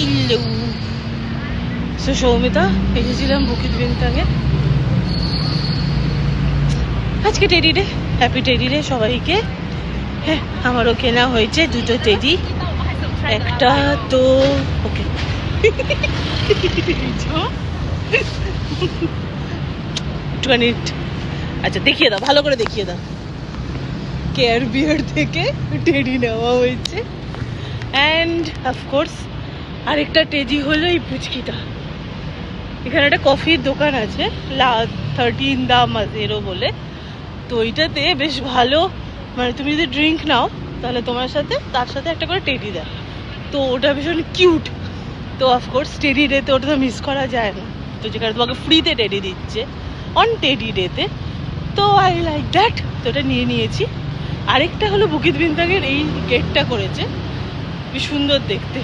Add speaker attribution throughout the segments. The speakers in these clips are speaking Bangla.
Speaker 1: ইল্লু। সো সৌমিতা এসেছিলাম বুকিত বিনতাঙে। আজকে teddy day, happy teddy day সবাইকে। হ্যাঁ, আমারও কেনা হয়েছে দুটো টেডি। একটা তো ওকে একটুখানি, আচ্ছা দেখিয়ে দাও, ভালো করে দেখিয়ে দাও। কেয়ার বিয়ার থেকে টেডি নেওয়া হয়েছে। অ্যান্ড অফকোর্স আরেকটা টেডি হলো এই পুচকিটা। এখানে একটা কফির দোকান আছে, 13 দা মাজেরো বলে। তো ওইটাতে বেশ ভালো, মানে তুমি যদি ড্রিঙ্ক নাও তাহলে তোমার সাথে তার সাথে একটা করে টেডি দেয়। তো ওটা ভীষণ কিউট। তো অফকোর্স টেডি ডেতে ওটা তো মিস করা যায় না। তো যেখানে তোমাকে ফ্রিতে টেডি দিচ্ছে অন টেডি ডেতে, তো আই লাইক দ্যাট। তো ওটা নিয়ে নিয়েছি। আরেকটা হলো বুকিত বিনতাঙের এই গেটটা করেছে, বেশ সুন্দর দেখতে।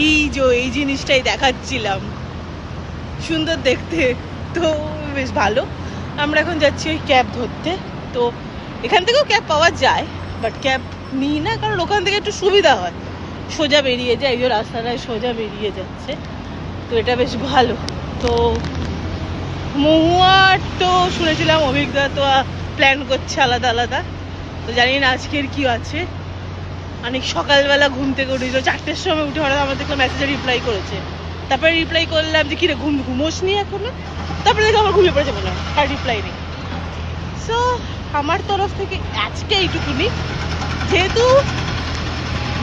Speaker 1: এই জিনিসটাই দেখাচ্ছিলাম, সুন্দর দেখতে। তো বেশ ভালো। আমরা এখন যাচ্ছি ওই ক্যাব ধরতে। তো এখান থেকেও ক্যাব পাওয়া যায়, বাট ক্যাব নিই না, কারণ ওখান থেকে একটু সুবিধা হয়, সোজা বেরিয়ে যায়। এই যে রাস্তাটায় সোজা বেরিয়ে যাচ্ছে, তো এটা বেশ ভালো। তো মহুয়ার তো শুনেছিলাম অভিজ্ঞতা তো প্ল্যান করছে আলাদা আলাদা। তো জানি না আজকের কি আছে। অনেক সকালবেলা ঘুম থেকে উঠেছিল, 4টের সময় উঠে হঠাৎ আমার দেখলাম মেসেজে রিপ্লাই করেছে। তারপরে রিপ্লাই করলাম যে কিরে ঘুমোস নি এখনো? তারপরে দেখলাম আমার ঘুমিয়ে পড়েছে মনে হয়, আর রিপ্লাই নেই। সো আমার তরফ থেকে আজকে এইটুকুনি। যেহেতু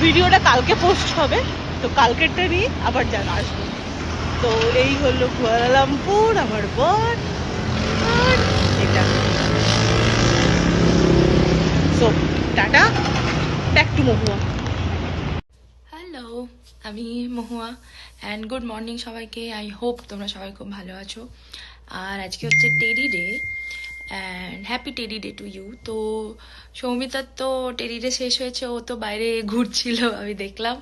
Speaker 1: ভিডিওটা কালকে পোস্ট হবে, তো কালকেরটা নিয়ে আবার আসবো। তো এই হলো কুয়ালালামপুর, আমার বর আর এটা। So tata, back to Mahua.
Speaker 2: Hello, আমি মহুয়া অ্যান্ড গুড মর্নিং সবাইকে। আই হোপ তোমরা সবাই খুব ভালো আছো। আর আজকে হচ্ছে teddy day and happy teddy day to you. তো সৌমিতার তো টেডি ডে শেষ হয়েছে, ও তো বাইরে ঘুরছিল, আমি দেখলাম।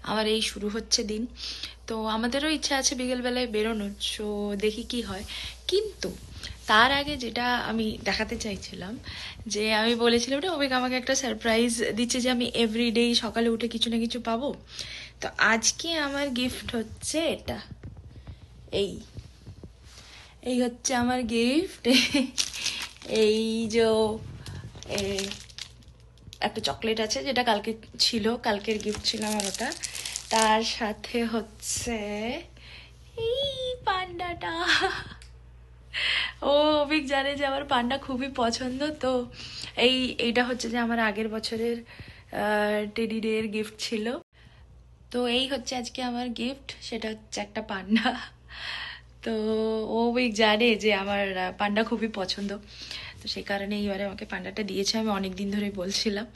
Speaker 2: আমার এই শুরু হচ্ছে দিন। তো আমাদেরও ইচ্ছা আছে বিকেলবেলায় বেরোনোর, সো দেখি কি হয়। কিন্তু তার আগে যেটা আমি দেখাতে চাইছিলাম, যে আমি বলেছিলাম না অভিক আমাকে একটা সারপ্রাইজ দিচ্ছে, যে আমি এভরিডেই সকালে উঠে কিছু না কিছু পাবো। তো আজকে আমার গিফট হচ্ছে এটা। এই এই হচ্ছে আমার গিফট। এই যে একটা চকলেট আছে, যেটা কালকে ছিল, কালকের গিফট ছিল আমার ওটা। তার সাথে হচ্ছে এই পান্ডাটা। ও অভিক জানে যে আমার পান্ডা খুবই পছন্দ। তো এইটা হচ্ছে যে আমার আগের বছরের টেডি ডে এর গিফট ছিল। তো এই হচ্ছে আজকে আমার গিফট, সেটা হচ্ছে একটা পান্ডা। তো ও অভিক জানে যে আমার পান্ডা খুবই পছন্দ। তো সেই কারণে এইবারে আমাকে পান্ডাটা দিয়েছে। আমি অনেক দিন ধরে বলছিলাম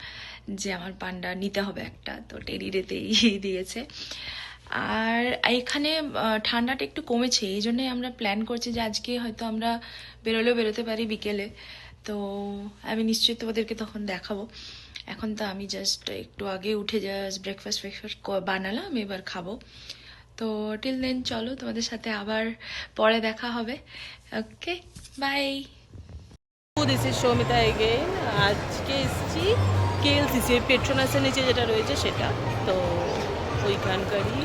Speaker 2: যে আমার পান্ডা নিতে হবে একটা, তো টেডি ডেতেই দিয়েছে। আর এখানে ঠান্ডাটা একটু কমেছে, এই জন্যই আমরা প্ল্যান করছি যে আজকে হয়তো আমরা বেরোলেও বেরোতে পারি বিকেলে। তো আমি নিশ্চয়ই তোমাদেরকে তখন দেখাবো। এখন তো আমি জাস্ট একটু আগে উঠে জাস্ট ব্রেকফাস্ট বানালাম, এবার খাবো। তো টিল দেন চলো, তোমাদের সাথে আবার পরে দেখা হবে। Okay, bye.
Speaker 1: This is Soumita again. আজকে এসেছি কেএলসিসি পেট্রোনাসের নিচে যেটা রয়েছে সেটা। তো ওইখানকারই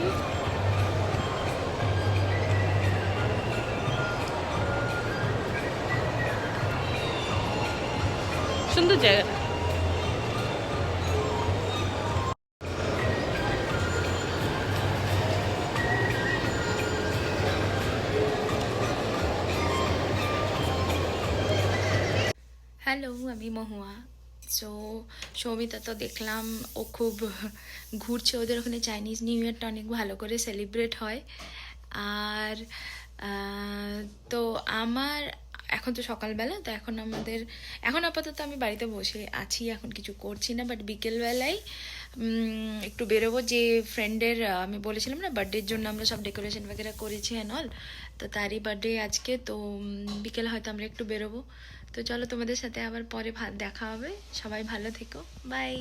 Speaker 1: সুন্দর জায়গাটা।
Speaker 2: হ্যালো, আমি মহুয়া। সো সৌমিতা তো দেখলাম ও খুব ঘুরছে, ওদের ওখানে চাইনিজ নিউ ইয়ারটা অনেক ভালো করে সেলিব্রেট হয়। আর তো আমার এখন তো সকালবেলা, তো এখন আপাতত আমি বাড়িতে বসে আছি, এখন কিছু করছি না। বাট বিকেলবেলায় একটু বেরোবো, যে ফ্রেন্ডের আমি বলেছিলাম না বার্থডের জন্য আমরা সব ডেকোরেশন वगैरह করেছি অ্যান্ড অল। তো তারই বার্থডে আজকে, তো বিকেলে হয়তো আমরা একটু বেরোবো। তো চলো, তোমাদের সাথে আবার পরে দেখা হবে। সবাই ভালো থেকো, বাই।